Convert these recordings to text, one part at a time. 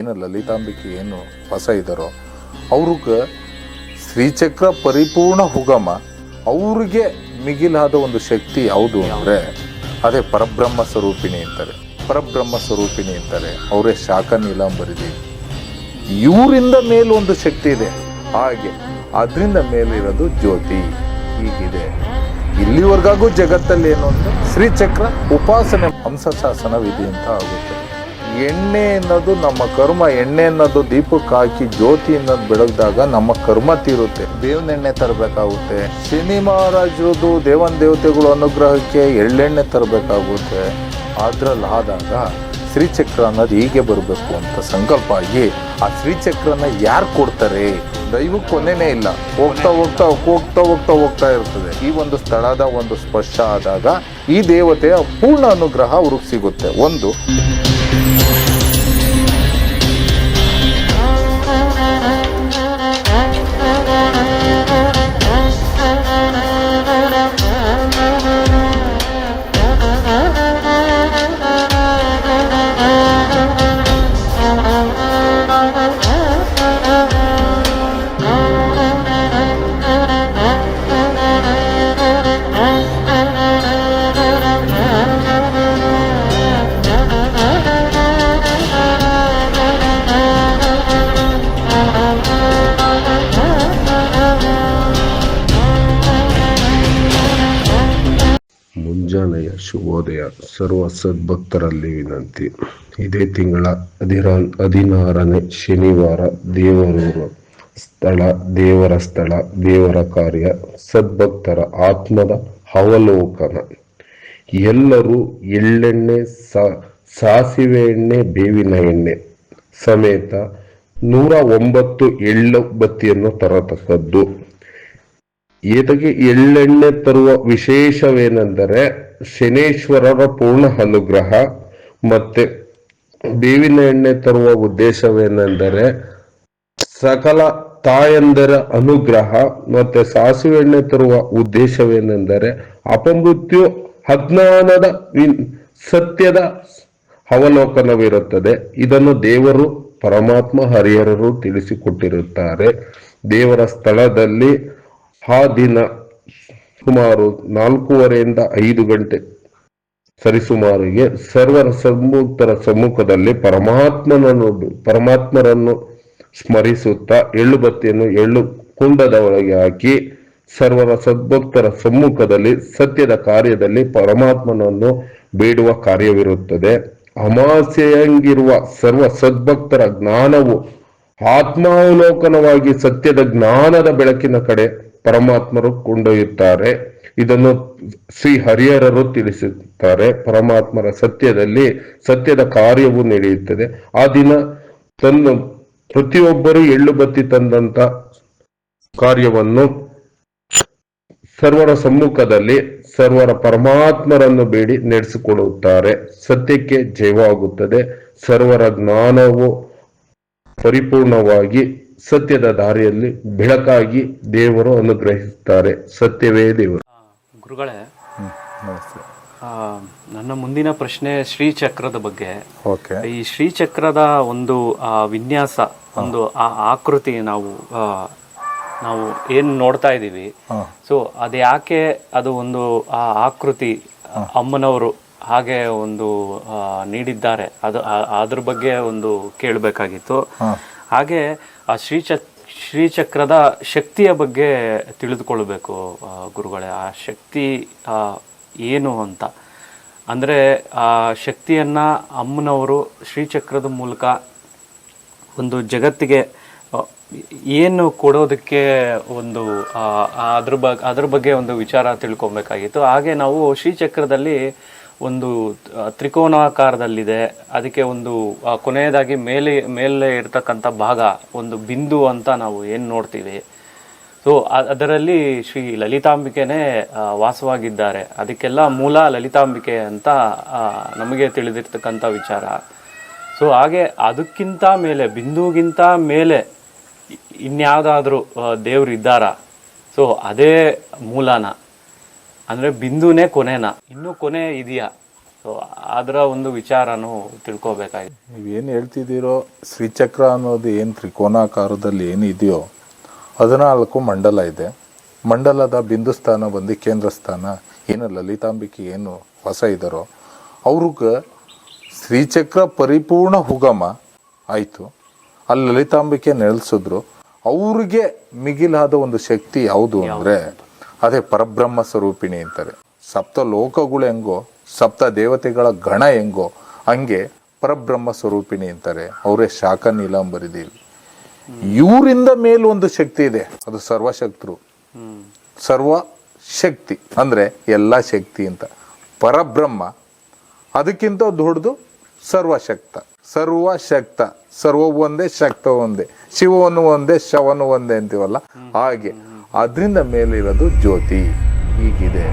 ಏನು ಲಲಿತಾಂಬಿಕೆ ಏನು ಹೊಸ ಇದ್ದಾರೋ ಅವ್ರಿಗೆ ಶ್ರೀಚಕ್ರ ಪರಿಪೂರ್ಣ ಹುಗಮ ಅವ್ರಿಗೆ ಮಿಗಿಲಾದ ಒಂದು ಶಕ್ತಿ ಯಾವುದು ಅಂದರೆ ಅದೇ ಪರಬ್ರಹ್ಮ ಸ್ವರೂಪಿಣಿ ಅಂತಾರೆ. ಪರಬ್ರಹ್ಮ ಸ್ವರೂಪಿಣಿ ಅಂತಾರೆ. ಅವರೇ ಶಾಖ ನೀಲಾಂಬರಿದೇವಿ. ಇವರಿಂದ ಮೇಲೊಂದು ಶಕ್ತಿ ಇದೆ, ಹಾಗೆ ಅದರಿಂದ ಮೇಲಿರೋದು ಜ್ಯೋತಿ. ಹೀಗಿದೆ ಇಲ್ಲಿವರೆಗಾಗೂ ಜಗತ್ತಲ್ಲಿ ಏನು ಅಂದರೆ ಶ್ರೀಚಕ್ರ ಉಪಾಸನೆ ಹಂಸಶಾಸನ ವಿಧಿ ಅಂತ ಆಗುತ್ತೆ. ಎಣ್ಣೆ ಅನ್ನೋದು ನಮ್ಮ ಕರ್ಮ. ಎಣ್ಣೆ ಅನ್ನೋದು ದೀಪಕ್ಕೆ ಹಾಕಿ ಜ್ಯೋತಿ ಅನ್ನೋದು ಬೆಳಗ್ದಾಗ ನಮ್ಮ ಕರ್ಮ ತೀರುತ್ತೆ. ಬೇವಿನ ಎಣ್ಣೆ ತರಬೇಕಾಗುತ್ತೆ. ಶನಿ ಮಹಾರಾಜರದು ದೇವತೆಗಳು ಅನುಗ್ರಹಕ್ಕೆ ಎಳ್ಳೆಣ್ಣೆ ತರಬೇಕಾಗುತ್ತೆ. ಅದ್ರಲ್ಲಿ ಆದಾಗ ಶ್ರೀಚಕ್ರ ಅನ್ನೋದು ಹೀಗೆ ಬರಬೇಕು ಅಂತ ಸಂಕಲ್ಪ ಆಗಿ ಆ ಶ್ರೀಚಕ್ರನ ಯಾರು ಕೊಡ್ತಾರೆ? ದೈವಕ್ಕೆ ಕೊನೆನೇ ಇಲ್ಲ. ಹೋಗ್ತಾ ಹೋಗ್ತಾ ಹೋಗ್ತಾ ಹೋಗ್ತಾ ಹೋಗ್ತಾ ಇರ್ತದೆ. ಈ ಒಂದು ಸ್ಥಳದ ಒಂದು ಸ್ಪರ್ಶ ಆದಾಗ ಈ ದೇವತೆಯ ಪೂರ್ಣ ಅನುಗ್ರಹ ಅವ್ರಿಗೆ ಸಿಗುತ್ತೆ. ಒಂದು ಮುಂಜಾನೆಯ ಶುಭೋದಯ. ಸರ್ವ ಸದ್ಭಕ್ತರಲ್ಲಿ ವಿನಂತಿ. ಇದೇ ತಿಂಗಳ 16ನೇ ಶನಿವಾರ ದೇವರ ಸ್ಥಳ, ದೇವರ ಕಾರ್ಯ, ಸದ್ಭಕ್ತರ ಆತ್ಮದ ಅವಲೋಕನ. ಎಲ್ಲರೂ ಎಳ್ಳೆಣ್ಣೆ, ಸಾಸಿವೆ ಎಣ್ಣೆ, ಬೇವಿನ ಎಣ್ಣೆ ಸಮೇತ 109 ಎಳ್ಳು ಬತ್ತಿಯನ್ನು ತರತಕ್ಕದ್ದು. ಇದಕ್ಕೆ ಎಳ್ಳೆಣ್ಣೆ ತರುವ ವಿಶೇಷವೇನೆಂದರೆ ಶನೇಶ್ವರರ ಪೂರ್ಣ ಅನುಗ್ರಹ. ಮತ್ತೆ ಬೇವಿನ ಎಣ್ಣೆ ತರುವ ಉದ್ದೇಶವೇನೆಂದರೆ ಸಕಲ ತಾಯಂದರ ಅನುಗ್ರಹ. ಮತ್ತೆ ಸಾಸಿವೆ ಎಣ್ಣೆ ತರುವ ಉದ್ದೇಶವೇನೆಂದರೆ ಅಪಮೃತ್ಯು ಅಜ್ಞಾನದ ಸತ್ಯದ ಅವಲೋಕನವಿರುತ್ತದೆ. ಇದನ್ನು ದೇವರು ಪರಮಾತ್ಮ ಹರಿಹರರು ತಿಳಿಸಿಕೊಟ್ಟಿರುತ್ತಾರೆ. ದೇವರ ಸ್ಥಳದಲ್ಲಿ ಆ ದಿನ ಸುಮಾರು 4:30ರಿಂದ 5 ಗಂಟೆ ಸರಿಸುಮಾರಿಗೆ ಸರ್ವರ ಸದ್ಭಕ್ತರ ಸಮ್ಮುಖದಲ್ಲಿ ಪರಮಾತ್ಮರನ್ನು ಸ್ಮರಿಸುತ್ತಾ ಎಳ್ಳು ಬತ್ತಿಯನ್ನು ಎಳ್ಳು ಕುಂಡದ ಒಳಗೆ ಹಾಕಿ ಸರ್ವರ ಸದ್ಭಕ್ತರ ಸಮ್ಮುಖದಲ್ಲಿ ಸತ್ಯದ ಕಾರ್ಯದಲ್ಲಿ ಪರಮಾತ್ಮನನ್ನು ಬೇಡುವ ಕಾರ್ಯವಿರುತ್ತದೆ. ಅಮಾವಾಸ್ಯೆಯಂಗಿರುವ ಸರ್ವ ಸದ್ಭಕ್ತರ ಜ್ಞಾನವು ಆತ್ಮಾವಲೋಕನವಾಗಿ ಸತ್ಯದ ಜ್ಞಾನದ ಬೆಳಕಿನ ಕಡೆ ಪರಮಾತ್ಮರು ಕೊಂಡೊಯ್ಯುತ್ತಾರೆ. ಇದನ್ನು ಶ್ರೀ ಹರಿಹರರು ತಿಳಿಸುತ್ತಾರೆ. ಪರಮಾತ್ಮರ ಸತ್ಯದಲ್ಲಿ ಸತ್ಯದ ಕಾರ್ಯವು ನಡೆಯುತ್ತದೆ. ಆ ದಿನ ಪ್ರತಿಯೊಬ್ಬರು ಎಳ್ಳು ಬತ್ತಿ ತಂದಂತ ಕಾರ್ಯವನ್ನು ಸರ್ವರ ಸಮ್ಮುಖದಲ್ಲಿ ಸರ್ವರ ಪರಮಾತ್ಮರನ್ನು ಬೇಡಿ ನಡೆಸಿಕೊಡುತ್ತಾರೆ. ಸತ್ಯಕ್ಕೆ ಜಯವಾಗುತ್ತದೆ. ಸರ್ವರ ಜ್ಞಾನವು ಪರಿಪೂರ್ಣವಾಗಿ ಸತ್ಯದ ದಾರಿಯಲ್ಲಿ ಬೆಳಕಾಗಿ ದೇವರು ಅನುಗ್ರಹಿಸುತ್ತಾರೆ. ಸತ್ಯವೇ ದೇವರು. ಗುರುಗಳೇ, ನನ್ನ ಮುಂದಿನ ಪ್ರಶ್ನೆ ಶ್ರೀಚಕ್ರದ ಬಗ್ಗೆ. ಈ ಶ್ರೀಚಕ್ರದ ಒಂದು ವಿನ್ಯಾಸ, ಒಂದು ಆಕೃತಿ ನಾವು ಏನು ನೋಡ್ತಾ ಇದ್ದೀವಿ. ಸೊ ಅದು ಯಾಕೆ ಅದು ಒಂದು ಆ ಆಕೃತಿ ಅಮ್ಮನವರು ಹಾಗೆ ಒಂದು ನೀಡಿದ್ದಾರೆ, ಅದ್ರ ಬಗ್ಗೆ ಒಂದು ಕೇಳಬೇಕಾಗಿತ್ತು. ಹಾಗೆ ಆ ಶ್ರೀಚಕ್ರದ ಶಕ್ತಿಯ ಬಗ್ಗೆ ತಿಳಿದುಕೊಳ್ಬೇಕು ಗುರುಗಳೇ. ಆ ಶಕ್ತಿ ಏನು ಅಂತ ಅಂದರೆ ಆ ಶಕ್ತಿಯನ್ನು ಅಮ್ಮನವರು ಶ್ರೀಚಕ್ರದ ಮೂಲಕ ಒಂದು ಜಗತ್ತಿಗೆ ಏನು ಕೊಡೋದಕ್ಕೆ ಒಂದು ಅದ್ರ ಬಗ್ಗೆ ಒಂದು ವಿಚಾರ ತಿಳ್ಕೊಬೇಕಾಗಿತ್ತು. ಹಾಗೆ ನಾವು ಶ್ರೀಚಕ್ರದಲ್ಲಿ ಒಂದು ತ್ರಿಕೋನಾಕಾರದಲ್ಲಿದೆ. ಅದಕ್ಕೆ ಒಂದು ಕೊನೆಯದಾಗಿ ಮೇಲೆ ಇರ್ತಕ್ಕಂಥ ಭಾಗ ಒಂದು ಬಿಂದು ಅಂತ ನಾವು ಏನು ನೋಡ್ತೀವಿ. ಸೊ ಅದರಲ್ಲಿ ಶ್ರೀ ಲಲಿತಾಂಬಿಕೆನೇ ವಾಸವಾಗಿದ್ದಾರೆ. ಅದಕ್ಕೆಲ್ಲ ಮೂಲ ಲಲಿತಾಂಬಿಕೆ ಅಂತ ನಮಗೆ ತಿಳಿದಿರ್ತಕ್ಕಂಥ ವಿಚಾರ. ಸೊ ಹಾಗೆ ಅದಕ್ಕಿಂತ ಮೇಲೆ, ಬಿಂದುಗಿಂತ ಮೇಲೆ ಇನ್ಯಾವುದಾದ್ರೂ ದೇವ್ರು ಇದ್ದಾರಾ? ಸೊ ಅದೇ ಮೂಲನ ಅಂದರೆ ಬಿಂದುನೇ ಕೊನೆನಾ? ಇನ್ನೂ ಕೊನೆ ಇದೆಯಾ? ಸೊ ಅದರ ಒಂದು ವಿಚಾರನೂ ತಿಳ್ಕೊಬೇಕಾಗಿದೆ. ನೀವೇನು ಹೇಳ್ತಿದ್ದೀರೋ ಶ್ರೀಚಕ್ರ ಅನ್ನೋದು ಏನು ತ್ರಿಕೋನಾಕಾರದಲ್ಲಿ ಏನಿದೆಯೋ 14 ಮಂಡಲ ಇದೆ. ಮಂಡಲದ ಬಿಂದು ಸ್ಥಾನ ಬಂದು ಕೇಂದ್ರ ಸ್ಥಾನ. ಏನು ಲಲಿತಾಂಬಿಕೆ ಏನು ಹೊಸ ಇದ್ದಾರೋ ಅವ್ರಿಗೆ ಶ್ರೀಚಕ್ರ ಪರಿಪೂರ್ಣ ಹುಗಮ ಆಯಿತು. ಅಲ್ಲಿ ಲಲಿತಾಂಬಿಕೆ ನೆಲೆಸಿದ್ರು. ಅವ್ರಿಗೆ ಮಿಗಿಲಾದ ಒಂದು ಶಕ್ತಿ ಯಾವುದು ಅಂದರೆ ಅದೇ ಪರಬ್ರಹ್ಮ ಸ್ವರೂಪಿಣಿ ಅಂತಾರೆ. ಸಪ್ತ ಲೋಕಗಳು ಹೆಂಗೋ, ಸಪ್ತ ದೇವತೆಗಳ ಗಣ ಹೆಂಗೋ ಹಂಗೆ ಪರಬ್ರಹ್ಮ ಸ್ವರೂಪಿಣಿ ಅಂತಾರೆ. ಅವರೇ ಶಾಖ ನೀಲಾಂಬರಿದೇವಿ. ಇವರಿಂದ ಮೇಲೂ ಒಂದು ಶಕ್ತಿ ಇದೆ, ಅದು ಸರ್ವಶಕ್ತರು. ಸರ್ವಶಕ್ತಿ ಅಂದರೆ ಎಲ್ಲ ಶಕ್ತಿ ಅಂತ. ಪರಬ್ರಹ್ಮ ಅದಕ್ಕಿಂತ ದೊಡ್ಡದು ಸರ್ವಶಕ್ತ. ಸರ್ವಶಕ್ತ, ಸರ್ವ ಒಂದೇ, ಶಕ್ತ ಒಂದೇ, ಶಿವವನ್ನು ಒಂದೇ, ಶವನು ಒಂದೇ ಅಂತೀವಲ್ಲ ಹಾಗೆ. ಅದರಿಂದ ಮೇಲಿರೋದು ಜ್ಯೋತಿ. ಹೀಗಿದೆ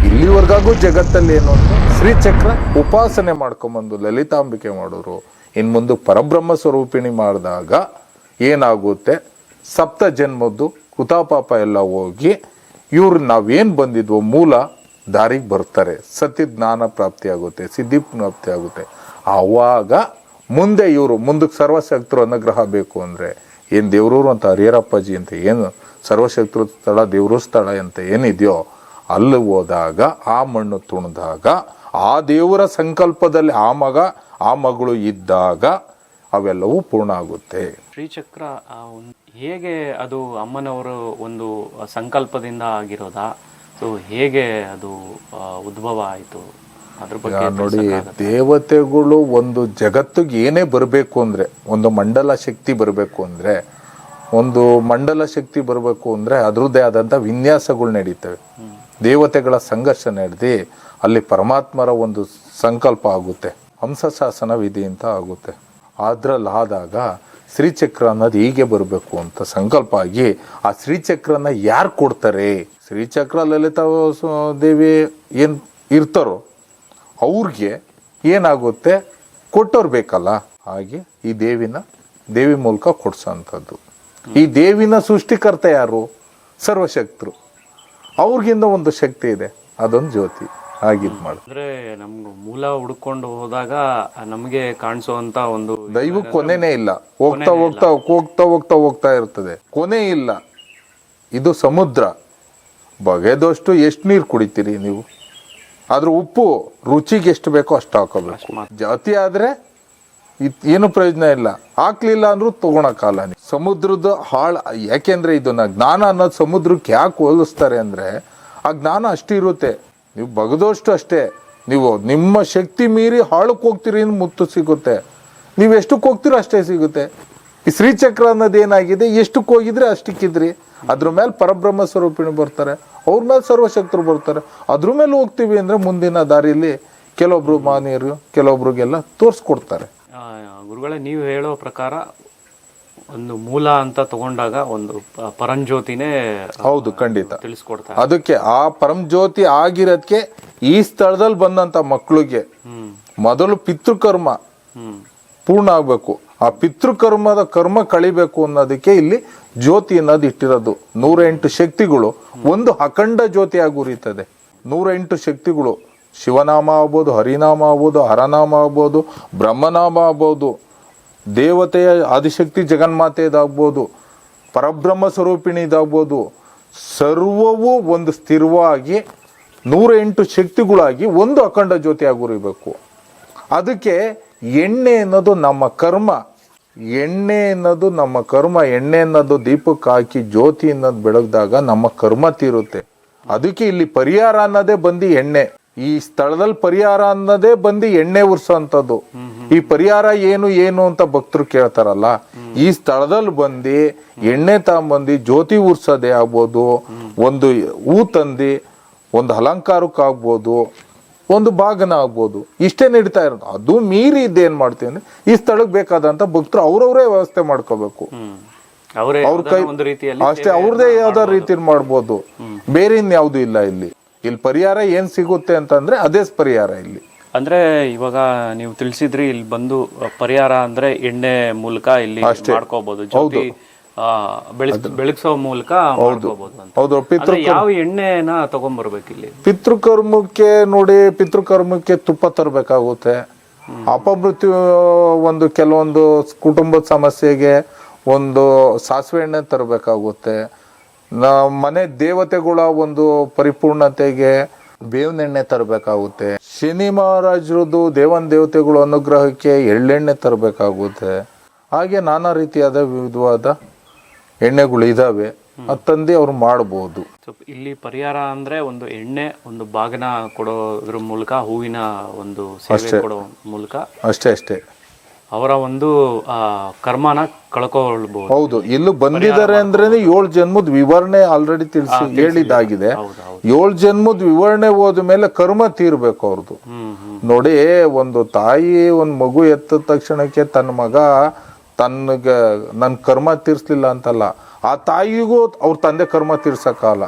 ಇಲ್ಲಿವರೆಗಾಗೂ ಜಗತ್ತಲ್ಲಿ ಏನು ಅಂತ ಶ್ರೀಚಕ್ರ ಉಪಾಸನೆ ಮಾಡ್ಕೊಂಬಂದು ಲಲಿತಾಂಬಿಕೆ ಮಾಡೋರು. ಇನ್ನು ಮುಂದೆ ಪರಬ್ರಹ್ಮ ಸ್ವರೂಪಿಣಿ ಮಾಡಿದಾಗ ಏನಾಗುತ್ತೆ, ಸಪ್ತ ಜನ್ಮದ್ದು ಕೃತಾಪಾಪ ಎಲ್ಲ ಹೋಗಿ ಇವ್ರು ನಾವೇನು ಬಂದಿದ್ವೋ ಮೂಲ ದಾರಿಗೆ ಬರ್ತಾರೆ. ಸತ್ಯ ಜ್ಞಾನ ಪ್ರಾಪ್ತಿ ಆಗುತ್ತೆ, ಸಿದ್ಧಿ ಪ್ರಾಪ್ತಿ ಆಗುತ್ತೆ. ಆವಾಗ ಮುಂದೆ ಇವರು ಮುಂದಕ್ಕೆ ಸರ್ವಶಕ್ತರು ಅನುಗ್ರಹ ಬೇಕು ಅಂದರೆ ಏನು ದೇವ್ರೂರು ಅಂತ ಹರಿಹರಪ್ಪಾಜಿ ಅಂತ ಏನು ಸರ್ವಶಕ್ತರು ಸ್ಥಳ ದೇವ್ರ ಸ್ಥಳ ಅಂತ ಏನಿದೆಯೋ ಅಲ್ಲಿ ಹೋದಾಗ ಆ ಮಣ್ಣು ತುಣಿದಾಗ ಆ ದೇವರ ಸಂಕಲ್ಪದಲ್ಲಿ ಆ ಮಗ ಆ ಮಗಳು ಇದ್ದಾಗ ಅವೆಲ್ಲವೂ ಪೂರ್ಣ ಆಗುತ್ತೆ. ಶ್ರೀಚಕ್ರ ಹೇಗೆ ಅದು ಅಮ್ಮನವರ ಒಂದು ಸಂಕಲ್ಪದಿಂದ ಆಗಿರೋದಾ, ಸೊ ಹೇಗೆ ಅದು ಉದ್ಭವ ಆಯಿತು ಅದ್ರ ಬಗ್ಗೆ ನೋಡಿ. ದೇವತೆಗಳು ಒಂದು ಜಗತ್ತಿಗೆ ಏನೇ ಬರಬೇಕು ಅಂದರೆ, ಒಂದು ಮಂಡಲ ಶಕ್ತಿ ಬರಬೇಕು ಅಂದರೆ, ಒಂದು ಮಂಡಲ ಶಕ್ತಿ ಬರಬೇಕು ಅಂದರೆ ಅದರದ್ದೇ ಆದಂಥ ವಿನ್ಯಾಸಗಳು ನಡೀತವೆ. ದೇವತೆಗಳ ಸಂಘರ್ಷ ನಡೆದು ಅಲ್ಲಿ ಪರಮಾತ್ಮರ ಒಂದು ಸಂಕಲ್ಪ ಆಗುತ್ತೆ. ಹಂಸಶಾಸನ ವಿಧಿ ಅಂತ ಆಗುತ್ತೆ. ಅದ್ರಲ್ಲಿ ಆದಾಗ ಶ್ರೀಚಕ್ರ ಅನ್ನೋದು ಹೀಗೆ ಬರಬೇಕು ಅಂತ ಸಂಕಲ್ಪ ಆಗಿ ಆ ಶ್ರೀಚಕ್ರನ ಯಾರು ಕೊಡ್ತಾರೆ? ಶ್ರೀಚಕ್ರ ಲಲಿತಾ ದೇವಿ ಏನು ಇರ್ತಾರೋ ಅವ್ರಿಗೆ ಏನಾಗುತ್ತೆ, ಕೊಟ್ಟವ್ರು ಬೇಕಲ್ಲ. ಹಾಗೆ ಈ ದೇವಿ ಮೂಲಕ ಕೊಡ್ಸೋಂಥದ್ದು. ಈ ದೇವಿನ ಸೃಷ್ಟಿಕರ್ತ ಯಾರು? ಸರ್ವಶಕ್ತರು. ಅವ್ರಿಗಿಂತ ಒಂದು ಶಕ್ತಿ ಇದೆ, ಅದೊಂದು ಜ್ಯೋತಿ. ಹಾಗಿದ್ ಮಾಡಿ ಅಂದ್ರೆ ನಮ್ಗೆ ಮೂಲ ಹುಡ್ಕೊಂಡು ಹೋದಾಗ ನಮಗೆ ಕಾಣಿಸುವಂತ ಒಂದು ದೈವ ಕೊನೆನೇ ಇಲ್ಲ. ಹೋಗ್ತಾ ಹೋಗ್ತಾ ಹೋಗ್ತಾ ಹೋಗ್ತಾ ಹೋಗ್ತಾ ಇರ್ತದೆ, ಕೊನೆ ಇಲ್ಲ. ಇದು ಸಮುದ್ರ. ಬಗೆದಷ್ಟು ಎಷ್ಟು ನೀರು ಕುಡಿತೀರಿ ನೀವು? ಅದ್ರ ಉಪ್ಪು ರುಚಿಗೆ ಎಷ್ಟು ಬೇಕೋ ಅಷ್ಟು ಹಾಕೋಬೇಕು. ಜಾತಿ ಆದ್ರೆ ಏನು ಪ್ರಯೋಜನ ಇಲ್ಲ. ಹಾಕ್ಲಿಲ್ಲ ಅಂದ್ರೂ ತಗೊಳಕಾಲ. ಸಮುದ್ರದ ಯಾಕೆಂದ್ರೆ ಇದನ್ನ ಜ್ಞಾನ ಅನ್ನೋದು ಸಮುದ್ರಕ್ಕೆ ಯಾಕೆ ಹೋಲಿಸ್ತಾರೆ ಅಂದ್ರೆ ಆ ಜ್ಞಾನ ಅಷ್ಟಿರುತ್ತೆ. ನೀವು ಬಗದಷ್ಟು ಅಷ್ಟೇ. ನೀವು ನಿಮ್ಮ ಶಕ್ತಿ ಮೀರಿ ಹಾಳಕ್ಕೆ ಹೋಗ್ತೀರಿ ಮುತ್ತು ಸಿಗುತ್ತೆ. ನೀವು ಎಷ್ಟಕ್ಕೆ ಹೋಗ್ತೀರೋ ಅಷ್ಟೇ ಸಿಗುತ್ತೆ. ಈ ಶ್ರೀಚಕ್ರ ಅನ್ನೋದು ಏನಾಗಿದೆ, ಎಷ್ಟಕ್ಕೆ ಹೋಗಿದ್ರೆ ಅಷ್ಟಕ್ಕಿದ್ರಿ. ಅದ್ರ ಮೇಲೆ ಪರಬ್ರಹ್ಮ ಸ್ವರೂಪಿಣಿ ಬರ್ತಾರೆ, ಅವ್ರ ಮೇಲೆ ಸರ್ವಶಕ್ತರು ಬರ್ತಾರೆ. ಅದ್ರ ಮೇಲೆ ಹೋಗ್ತೀವಿ ಅಂದ್ರೆ ಮುಂದಿನ ದಾರಿಯಲ್ಲಿ ಕೆಲವೊಬ್ರು ಮಾನ್ಯರು ಕೆಲವೊಬ್ರಿಗೆಲ್ಲ ತೋರಿಸ್ಕೊಡ್ತಾರೆ. ಗುರುಗಳೇ, ನೀವು ಹೇಳೋ ಪ್ರಕಾರ ಒಂದು ಮೂಲ ಅಂತ ತಗೊಂಡಾಗ ಒಂದು ಪರಂಜ್ಯೋತಿನೇ ಹೌದು, ಖಂಡಿತ ತಿಳಿಸ್ಕೊಡ್ತಾರೆ. ಅದಕ್ಕೆ ಆ ಪರಂಜ್ಯೋತಿ ಆಗಿರೋದಕ್ಕೆ ಈ ಸ್ಥಳದಲ್ಲಿ ಬಂದಂತ ಮಕ್ಕಳಿಗೆ ಮೊದಲು ಪಿತೃಕರ್ಮ ಪೂರ್ಣ ಆಗ್ಬೇಕು. ಆ ಪಿತೃಕರ್ಮದ ಕರ್ಮ ಕಳಿಬೇಕು ಅನ್ನೋದಕ್ಕೆ ಇಲ್ಲಿ ಜ್ಯೋತಿ ಅನ್ನೋದು ಇಟ್ಟಿರೋದು. 108 ಶಕ್ತಿಗಳು ಒಂದು ಅಖಂಡ ಜ್ಯೋತಿಯಾಗಿ ಉರಿತದೆ. 108 ಶಕ್ತಿಗಳು, ಶಿವನಾಮ ಆಗ್ಬೋದು, ಹರಿನಾಮ ಆಗ್ಬೋದು, ಹರನಾಮ ಆಗ್ಬೋದು, ಬ್ರಹ್ಮನಾಮ ಆಗ್ಬೋದು, ದೇವತೆಯ ಆದಿಶಕ್ತಿ ಜಗನ್ಮಾತೆಯದಾಗ್ಬೋದು, ಪರಬ್ರಹ್ಮ ಸ್ವರೂಪಿಣಿ ಇದಾಗ್ಬೋದು, ಸರ್ವವೂ ಒಂದು ಸ್ಥಿರವಾಗಿ 108 ಶಕ್ತಿಗಳಾಗಿ ಒಂದು ಅಖಂಡ ಜ್ಯೋತಿಯಾಗಿ ಉರಿಬೇಕು. ಅದಕ್ಕೆ ಎಣ್ಣೆ ಅನ್ನೋದು ನಮ್ಮ ಕರ್ಮ. ಎಣ್ಣೆ ಅನ್ನೋದು ನಮ್ಮ ಕರ್ಮ. ಎಣ್ಣೆ ಅನ್ನೋದು ದೀಪಕ್ಕೆ ಹಾಕಿ ಜ್ಯೋತಿ ಅನ್ನೋದು ಬೆಳಗ್ದಾಗ ನಮ್ಮ ಕರ್ಮ ತೀರುತ್ತೆ. ಅದಕ್ಕೆ ಇಲ್ಲಿ ಪರಿಹಾರ ಅನ್ನೋದೇ ಬಂದು ಎಣ್ಣೆ. ಈ ಸ್ಥಳದಲ್ಲಿ ಪರಿಹಾರ ಅನ್ನೋದೇ ಬಂದು ಎಣ್ಣೆ ಉರ್ಸೋಂಥದ್ದು. ಈ ಪರಿಹಾರ ಏನು ಅಂತ ಭಕ್ತರು ಕೇಳ್ತಾರಲ್ಲ, ಈ ಸ್ಥಳದಲ್ಲಿ ಬಂದು ಎಣ್ಣೆ ತಗೊಂಬಂದು ಜ್ಯೋತಿ ಉರ್ಸೋದೇ ಆಗ್ಬೋದು, ಒಂದು ಹೂ ತಂದು ಒಂದು ಅಲಂಕಾರಕ್ಕೆ ಆಗ್ಬೋದು, ಒಂದು ಭಾಗನ ಆಗ್ಬೋದು, ಇಷ್ಟೇ ನಡೀತಾ ಇರೋದು. ಅದು ಮೀರಿ ಇದ್ದೇನ್ ಮಾಡ್ತೀವಿ ಅಂದ್ರೆ ಈ ಸ್ಥಳಕ್ಕೆ ಬೇಕಾದಂತ ಭಕ್ತರು ಅವ್ರವರೇ ವ್ಯವಸ್ಥೆ ಮಾಡ್ಕೋಬೇಕು. ಅವ್ರ ಕೈ ಅಷ್ಟೇ, ಅವ್ರದೇ ಯಾವ್ದಾರ ರೀತಿ ಮಾಡ್ಬೋದು. ಬೇರೆ ಇನ್ಯಾವುದು ಇಲ್ಲ ಇಲ್ಲಿ. ಇಲ್ಲಿ ಪರಿಹಾರ ಏನ್ ಸಿಗುತ್ತೆ ಅಂತಂದ್ರೆ ಅದೇ ಪರಿಹಾರ ಇಲ್ಲಿ. ಅಂದ್ರೆ ಇವಾಗ ನೀವು ತಿಳಿಸಿದ್ರಿ, ಇಲ್ಲಿ ಬಂದು ಪರಿಹಾರ ಅಂದ್ರೆ ಎಣ್ಣೆ ಮೂಲಕ ಇಲ್ಲಿ ಮಾಡ್ಕೋಬಹುದು. ಜ್ಯೋತಿ ಬೆಳಗ್ಸೋ ಮೂಲಕ ಮಾಡ್ಕೋಬಹುದು ಅಂತ. ಹೌದು. ಆದ್ರೆ ಯಾವ ಎಣ್ಣೆನ ತಗೊಂಡ್ಬರ್ಬೇಕು ಇಲ್ಲಿ? ಪಿತೃಕರ್ಮಕ್ಕೆ ನೋಡಿ, ಪಿತೃಕರ್ಮಕ್ಕೆ ತುಪ್ಪ ತರಬೇಕಾಗುತ್ತೆ. ಅಪಮೃತ್ಯು ಒಂದು ಕೆಲವೊಂದು ಕುಟುಂಬದ ಸಮಸ್ಯೆಗೆ ಒಂದು ಸಾಸಿವೆ ಎಣ್ಣೆ ತರಬೇಕಾಗುತ್ತೆ. ಮನೆ ದೇವತೆಗಳ ಒಂದು ಪರಿಪೂರ್ಣತೆಗೆ ಬೇವಿನ ಎಣ್ಣೆ ತರಬೇಕಾಗುತ್ತೆ. ಶನಿ ಮಹಾರಾಜರದು ದೇವನ್ ದೇವತೆಗಳ ಅನುಗ್ರಹಕ್ಕೆ ಎಳ್ಳೆಣ್ಣೆ ತರಬೇಕಾಗುತ್ತೆ. ಹಾಗೆ ನಾನಾ ರೀತಿಯಾದ ವಿವಿಧವಾದ ಎಣ್ಣೆಗಳು ಇದಾವೆ, ಅದು ತಂದು ಅವ್ರು ಮಾಡ್ಬೋದು. ಇಲ್ಲಿ ಪರಿಹಾರ ಅಂದ್ರೆ ಒಂದು ಎಣ್ಣೆ, ಒಂದು ಬಾಗಿನ ಕೊಡೋದ್ರ ಮೂಲಕ, ಹೂವಿನ ಒಂದು ಸೇವೆ ಕೊಡೋ ಮೂಲಕ ಅಷ್ಟೇ ಅವರ ಒಂದು ಕರ್ಮನ ಕಳ್ಕೊಳ್ಬಹುದು. ಹೌದು. ಇಲ್ಲೂ ಬಂದಿದ್ದಾರೆ ಅಂದ್ರೆ 7 ಜನ್ಮದ ವಿವರಣೆ ಆಲ್ರೆಡಿ ಹೇಳಿದಾಗಿದೆ. 7 ಜನ್ಮದ ವಿವರಣೆ ಹೋದ ಮೇಲೆ ಕರ್ಮ ತೀರ್ಬೇಕು ಅವ್ರದ್ದು. ನೋಡಿ, ಒಂದು ತಾಯಿ ಒಂದ್ ಮಗು ಎತ್ತ ತಕ್ಷಣಕ್ಕೆ ತನ್ನ ಮಗ ನನ್ ಕರ್ಮ ತೀರ್ಸ್ಲಿಲ್ಲ ಅಂತಲ್ಲ, ಆ ತಾಯಿಗೂ ಅವ್ರ ತಂದೆ ಕರ್ಮ ತೀರ್ಸಕ್ಕಾಗಲ್ಲ.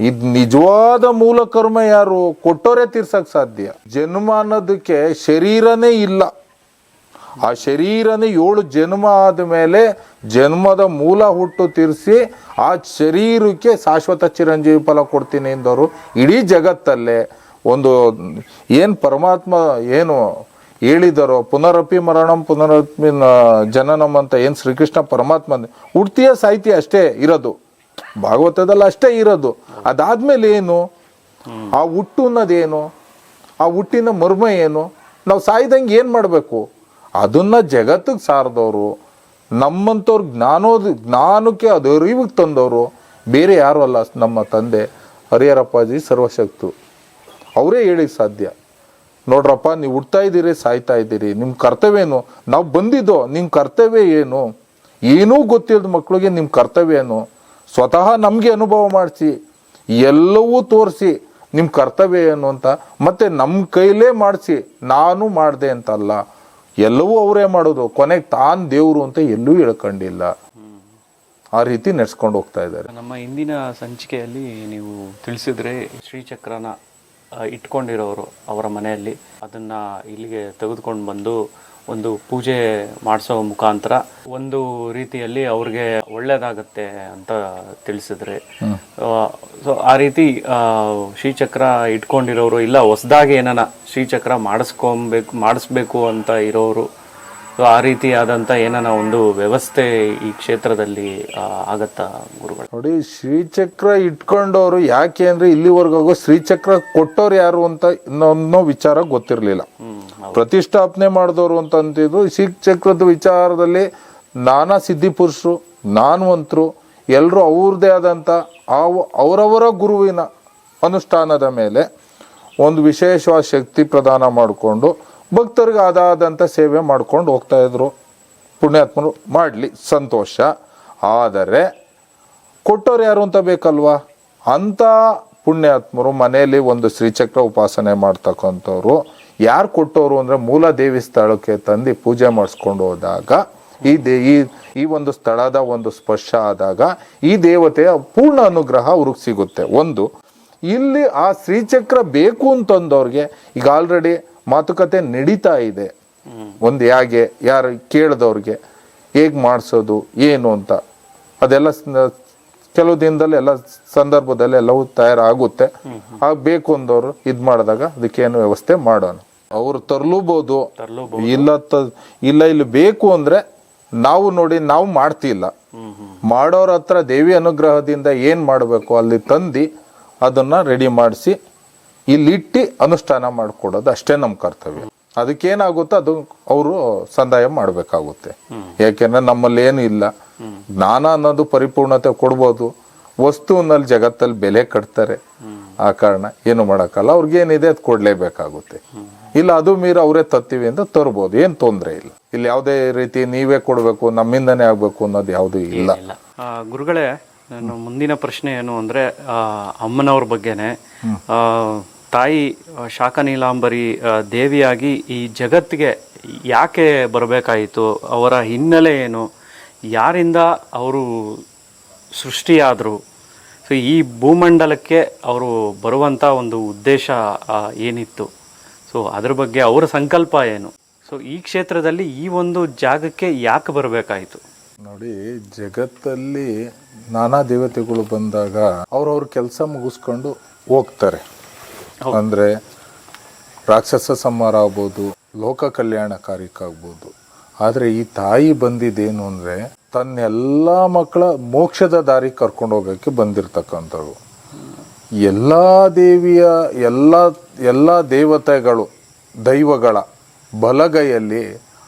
ಇದ್ ನಿಜವಾದ ಮೂಲ ಕರ್ಮ ಯಾರು ಕೊಟ್ಟೋರೇ ತೀರ್ಸಕ್ ಸಾಧ್ಯ. ಜನ್ಮ ಅನ್ನೋದಕ್ಕೆ ಶರೀರನೇ ಇಲ್ಲ. ಆ ಶರೀರನೇ 7 ಜನ್ಮ ಆದ್ಮೇಲೆ ಜನ್ಮದ ಮೂಲ ಹುಟ್ಟು ತೀರಿಸಿ ಆ ಶರೀರಕ್ಕೆ ಶಾಶ್ವತ ಚಿರಂಜೀವಿ ಫಲ ಕೊಡ್ತೀನಿ ಎಂದವರು ಇಡೀ ಜಗತ್ತಲ್ಲೇ ಒಂದು ಏನ್ ಪರಮಾತ್ಮ ಏನು ಹೇಳಿದಾರೋ, ಪುನರಪಿ ಮರಣಂ ಪುನರಪಿ ಜನನಂ ಅಂತ ಏನ್ ಶ್ರೀಕೃಷ್ಣ ಪರಮಾತ್ಮ ಹುಡ್ತಿಯ ಸಾಹಿತ್ಯ ಅಷ್ಟೇ ಇರೋದು, ಭಾಗವತದಲ್ಲಿ ಅಷ್ಟೇ ಇರೋದು. ಅದಾದ್ಮೇಲೆ ಏನು, ಆ ಹುಟ್ಟು ಅನ್ನೋದೇನು, ಆ ಹುಟ್ಟಿನ ಮರ್ಮ ಏನು, ನಾವು ಸಾಯ್ದಂಗೆ ಏನ್ ಮಾಡ್ಬೇಕು, ಅದನ್ನ ಜಗತ್ತಿಗೆ ಸಾರದವರು, ನಮ್ಮಂಥವ್ರು ಜ್ಞಾನಕ್ಕೆ ಅದು ಅರಿವಿಗೆ ತಂದವರು ಬೇರೆ ಯಾರು ಅಲ್ಲ, ನಮ್ಮ ತಂದೆ ಹರಿಹರಪ್ಪಾಜಿ ಸರ್ವಶಕ್ತು. ಅವರೇ ಹೇಳಿ ಸಾಧ್ಯ. ನೋಡ್ರಪ್ಪ, ನೀವು ಹುಡ್ತಾ ಇದ್ದೀರಿ, ಸಾಯ್ತಾ ಇದ್ದೀರಿ, ನಿಮ್ಮ ಕರ್ತವ್ಯ ಏನು? ನಾವು ಬಂದಿದ್ದೋ, ನಿಮ್ಮ ಕರ್ತವ್ಯ ಏನು? ಏನೂ ಗೊತ್ತಿಲ್ಲದ ಮಕ್ಕಳಿಗೆ ನಿಮ್ಮ ಕರ್ತವ್ಯ ಏನು? ಸ್ವತಃ ನಮಗೆ ಅನುಭವ ಮಾಡಿಸಿ, ಎಲ್ಲವೂ ತೋರಿಸಿ ನಿಮ್ಮ ಕರ್ತವ್ಯ ಏನು ಅಂತ, ಮತ್ತೆ ನಮ್ಮ ಕೈಲೇ ಮಾಡಿಸಿ, ನಾನು ಮಾಡಿದೆ ಅಂತಲ್ಲ, ಎಲ್ಲವೂ ಅವರೇ ಮಾಡೋದು. ಕೊನೆಗೆ ತಾನು ದೇವರು ಅಂತ ಎಲ್ಲೂ ಹೇಳ್ಕೊಂಡಿಲ್ಲ. ಆ ರೀತಿ ನಡೆಸ್ಕೊಂಡು ಹೋಗ್ತಾ ಇದ್ದಾರೆ. ನಮ್ಮ ಇಂದಿನ ಸಂಚಿಕೆಯಲ್ಲಿ ನೀವು ತಿಳಿಸಿದ್ರೆ ಶ್ರೀಚಕ್ರನ ಇಟ್ಕೊಂಡಿರೋರು ಅವರ ಮನೆಯಲ್ಲಿ ಅದನ್ನ ಇಲ್ಲಿಗೆ ತೆಗೆದುಕೊಂಡು ಬಂದು ಒಂದು ಪೂಜೆ ಮಾಡಿಸೋ ಮುಖಾಂತರ ಒಂದು ರೀತಿಯಲ್ಲಿ ಅವ್ರಿಗೆ ಒಳ್ಳೇದಾಗತ್ತೆ ಅಂತ ತಿಳಿಸಿದ್ರೆ, ಸೊ ಆ ರೀತಿ ಶ್ರೀಚಕ್ರ ಇಟ್ಕೊಂಡಿರೋರು ಇಲ್ಲ ಹೊಸದಾಗಿ ಏನಾನ ಶ್ರೀಚಕ್ರ ಮಾಡಿಸ್ಬೇಕು ಅಂತ ಇರೋರು, ಸೊ ಆ ರೀತಿಯಾದಂಥ ಏನಾನ ಒಂದು ವ್ಯವಸ್ಥೆ ಈ ಕ್ಷೇತ್ರದಲ್ಲಿ ಆಗತ್ತಾ ಗುರುಗಳು? ನೋಡಿ, ಶ್ರೀಚಕ್ರ ಇಟ್ಕೊಂಡವರು ಯಾಕೆ ಅಂದ್ರೆ ಇಲ್ಲಿವರೆಗೂ ಶ್ರೀಚಕ್ರ ಕೊಟ್ಟವ್ರು ಯಾರು ಅಂತ ಇನ್ನೊಂದು ವಿಚಾರ ಗೊತ್ತಿರಲಿಲ್ಲ. ಪ್ರತಿಷ್ಠಾಪನೆ ಮಾಡಿದವರು ಅಂತ ಅಂತಿದ್ರು. ಶ್ರೀಚಕ್ರದ ವಿಚಾರದಲ್ಲಿ ನಾನಾ ಸಿದ್ಧಿ ಪುರುಷರು, ಜ್ಞಾನವಂತರು ಎಲ್ಲರೂ ಅವ್ರದ್ದೇ ಆದಂಥ ಅವರವರ ಗುರುವಿನ ಅನುಷ್ಠಾನದ ಮೇಲೆ ಒಂದು ವಿಶೇಷವಾದ ಶಕ್ತಿ ಪ್ರದಾನ ಮಾಡಿಕೊಂಡು ಭಕ್ತರಿಗೆ ಆದಾದಂಥ ಸೇವೆ ಮಾಡ್ಕೊಂಡು ಹೋಗ್ತಾ ಇದ್ರು. ಪುಣ್ಯಾತ್ಮರು ಮಾಡಲಿ, ಸಂತೋಷ. ಆದರೆ ಕೊಟ್ಟವ್ರು ಯಾರು ಅಂತ ಬೇಕಲ್ವಾ? ಅಂಥ ಪುಣ್ಯಾತ್ಮರು ಮನೆಯಲ್ಲಿ ಒಂದು ಶ್ರೀಚಕ್ರ ಉಪಾಸನೆ ಮಾಡ್ತಕ್ಕಂಥವ್ರು ಯಾರು ಕೊಟ್ಟವರು ಅಂದರೆ ಮೂಲ ದೇವಿ ಸ್ಥಳಕ್ಕೆ ತಂದು ಪೂಜೆ ಮಾಡಿಸ್ಕೊಂಡು ಹೋದಾಗ ಈ ಒಂದು ಸ್ಥಳದ ಒಂದು ಸ್ಪರ್ಶ ಆದಾಗ ಈ ದೇವತೆಯ ಪೂರ್ಣ ಅನುಗ್ರಹ ಅವ್ರಿಗೆ ಸಿಗುತ್ತೆ. ಒಂದು, ಇಲ್ಲಿ ಆ ಶ್ರೀಚಕ್ರ ಬೇಕು ಅಂತಂದವ್ರಿಗೆ ಈಗ ಆಲ್ರೆಡಿ ಮಾತುಕತೆ ನಡೀತಾ ಇದೆ. ಒಂದು ಯಾರು ಕೇಳಿದವ್ರಿಗೆ ಹೇಗೆ ಮಾಡಿಸೋದು ಏನು ಅಂತ ಅದೆಲ್ಲ ಕೆಲವು ದಿನದಲ್ಲಿ ಎಲ್ಲ ಸಂದರ್ಭದಲ್ಲಿ ಎಲ್ಲವೂ ತಯಾರಾಗುತ್ತೆ. ಬೇಕು ಅಂದವರು ಇದು ಮಾಡಿದಾಗ ಅದಕ್ಕೇನು ವ್ಯವಸ್ಥೆ ಮಾಡೋಣ. ಅವ್ರು ತರ್ಲೂಬಹುದು, ಇಲ್ಲ ಇಲ್ಲಿ ಬೇಕು ಅಂದ್ರೆ ನಾವು ನೋಡಿ ನಾವು ಮಾಡ್ತಿಲ್ಲ, ಮಾಡೋರ ಹತ್ರ ದೇವಿ ಅನುಗ್ರಹದಿಂದ ಏನ್ ಮಾಡಬೇಕು ಅಲ್ಲಿ ತಂದು ಅದನ್ನ ರೆಡಿ ಮಾಡಿಸಿ ಇಲ್ಲಿಟ್ಟು ಅನುಷ್ಠಾನ ಮಾಡಿಕೊಡೋದು ಅಷ್ಟೇ ನಮ್ಮ ಕರ್ತವ್ಯ. ಅದಕ್ಕೇನಾಗುತ್ತೋ ಅದು ಅವರು ಸಂದಾಯ ಮಾಡಬೇಕಾಗುತ್ತೆ. ಯಾಕೆಂದ್ರೆ ನಮ್ಮಲ್ಲಿ ಏನು ಇಲ್ಲ, ಜ್ಞಾನ ಅನ್ನೋದು ಪರಿಪೂರ್ಣತೆ ಕೊಡ್ಬೋದು, ವಸ್ತುವಿನಲ್ಲಿ ಜಗತ್ತಲ್ಲಿ ಬೆಲೆ ಕಟ್ತಾರೆ. ಆ ಕಾರಣ ಏನು ಮಾಡೋಕ್ಕಲ್ಲ, ಅವ್ರಿಗೇನಿದೆ ಅದು ಕೊಡ್ಲೇಬೇಕಾಗುತ್ತೆ. ಇಲ್ಲ ಅದು ಮೀರಿ ಅವರೇ ತತ್ತೀವಿ ಅಂತ ತರ್ಬೋದು, ಏನು ತೊಂದರೆ ಇಲ್ಲ. ಇಲ್ಲಿ ಯಾವುದೇ ರೀತಿ ನೀವೇ ಕೊಡಬೇಕು ನಮ್ಮಿಂದನೇ ಆಗ್ಬೇಕು ಅನ್ನೋದು ಯಾವುದೂ ಇಲ್ಲ. ಗುರುಗಳೇ, ನನ್ನ ಮುಂದಿನ ಪ್ರಶ್ನೆ ಏನು ಅಂದ್ರೆ ಅಮ್ಮನವ್ರ ಬಗ್ಗೆನೆ. ತಾಯಿ ಶಾಖನೀಲಾಂಬರಿ ದೇವಿಯಾಗಿ ಈ ಜಗತ್ತಿಗೆ ಯಾಕೆ ಬರಬೇಕಾಯಿತು? ಅವರ ಹಿನ್ನೆಲೆ ಏನು? ಯಾರಿಂದ ಅವರು ಸೃಷ್ಟಿಯಾದರು? ಸೊ ಈ ಭೂಮಂಡಲಕ್ಕೆ ಅವರು ಬರುವಂಥ ಒಂದು ಉದ್ದೇಶ ಏನಿತ್ತು? ಸೊ ಅದ್ರ ಬಗ್ಗೆ ಅವರ ಸಂಕಲ್ಪ ಏನು? ಸೊ ಈ ಕ್ಷೇತ್ರದಲ್ಲಿ ಈ ಒಂದು ಜಾಗಕ್ಕೆ ಯಾಕೆ ಬರಬೇಕಾಯಿತು? ನೋಡಿ, ಜಗತ್ತಲ್ಲಿ ನಾನಾ ದೇವತೆಗಳು ಬಂದಾಗ ಅವ್ರವ್ರ ಕೆಲಸ ಮುಗಿಸ್ಕೊಂಡು ಹೋಗ್ತಾರೆ. ಅಂದರೆ ರಾಕ್ಷಸ ಸಂಹಾರ ಆಗ್ಬೋದು, ಲೋಕ ಕಲ್ಯಾಣ ಕಾರ್ಯಕ್ಕಾಗ್ಬೋದು. ಆದರೆ ಈ ತಾಯಿ ಬಂದಿದ್ದೇನು ಅಂದರೆ ತನ್ನೆಲ್ಲ ಮಕ್ಕಳ ಮೋಕ್ಷದ ದಾರಿ ಕರ್ಕೊಂಡು ಹೋಗೋಕ್ಕೆ ಬಂದಿರತಕ್ಕಂಥವು. ಎಲ್ಲ ದೇವಿಯ ಎಲ್ಲ ದೇವತೆಗಳು ದೈವಗಳ ಬಲಗೈಯಲ್ಲಿ